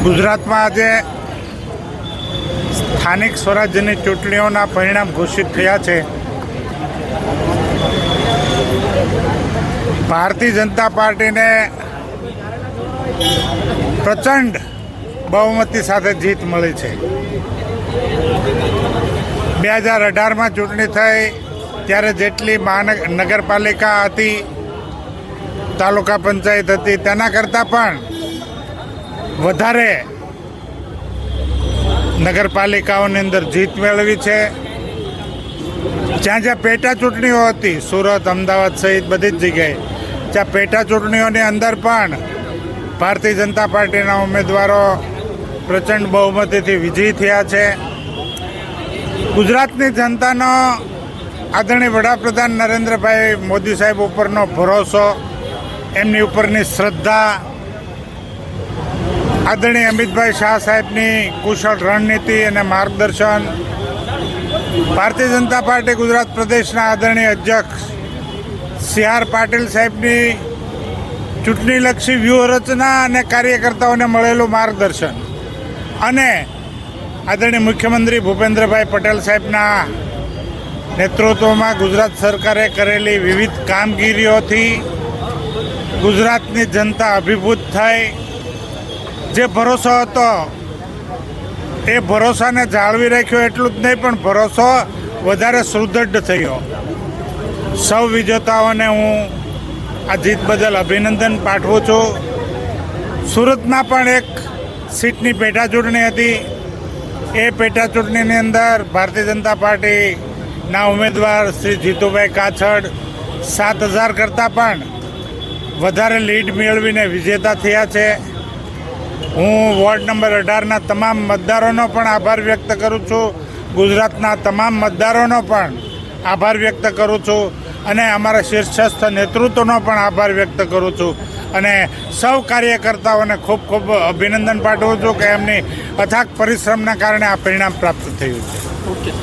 ગુજરાતમાં આજે સ્થાનિક સ્વરાજ્યની ચૂંટણીઓના પરિણામ ઘોષિત થયા છે। ભારતીય જનતા પાર્ટીને પ્રચંડ બહુમતી સાથે જીત મળી છે। 2018માં ચૂંટણી થઈ ત્યારે જેટલી નગરપાલિકા હતી, તાલુકા પંચાયત હતી, તેના કરતાં પણ વધારે નગરપાલિકાઓની અંદર જીત મેળવી છે। જ્યાં જ્યાં પેટા ચૂંટણીઓ હતી, સુરત, અમદાવાદ સહિત બધી જ જગ્યાએ, જ્યાં પેટા ચૂંટણીઓની અંદર પણ ભારતીય જનતા પાર્ટીના ઉમેદવારો પ્રચંડ બહુમતીથી વિજયી થયા છે। ગુજરાતની જનતાનો આદરણીય વડાપ્રધાન નરેન્દ્રભાઈ મોદી સાહેબ ઉપરનો ભરોસો, એમની ઉપરની શ્રદ્ધા, આદરણીય અમિતભાઈ શાહ સાહેબની કુશળ રણનીતિ અને માર્ગદર્શન, ભારતીય જનતા પાર્ટી ગુજરાત પ્રદેશના આદરણીય અધ્યક્ષ સી.આર. પાટીલ સાહેબની ચૂંટણીલક્ષી વ્યૂહરચના અને કાર્યકર્તાઓને મળેલું માર્ગદર્શન અને આદરણીય મુખ્યમંત્રી ભૂપેન્દ્રભાઈ પટેલ સાહેબના નેતૃત્વમાં ગુજરાત સરકારે કરેલી વિવિધ કામગીરીઓથી ગુજરાતની જનતા અભિભૂત થઈ। જે ભરોસો હતો એ ભરોસાને જાળવી રાખ્યો, એટલું જ નહીં પણ ભરોસો વધારે સુદૃઢ થયો। સૌ વિજેતાઓને હું આ જીત બદલ અભિનંદન પાઠવું છું। સુરતમાં પણ એક સીટની પેટા ચૂંટણી હતી। એ પેટા ચૂંટણીની અંદર ભારતીય જનતા પાર્ટીના ઉમેદવાર શ્રી જીતુભાઈ કાછડ 7,000 કરતાં પણ વધારે લીડ મેળવીને વિજેતા થયા છે। હું વોર્ડ નંબર 18ના તમામ મતદારોનો પણ આભાર વ્યક્ત કરું છું, ગુજરાતના તમામ મતદારોનો પણ આભાર વ્યક્ત કરું છું અને અમારા શીર્ષસ્થ નેતૃત્વનો પણ આભાર વ્યક્ત કરું છું અને સૌ કાર્યકર્તાઓને ખૂબ ખૂબ અભિનંદન પાઠવું છું કે એમની અથાગ પરિશ્રમના કારણે આ પરિણામ પ્રાપ્ત થયું છે। ઓકે।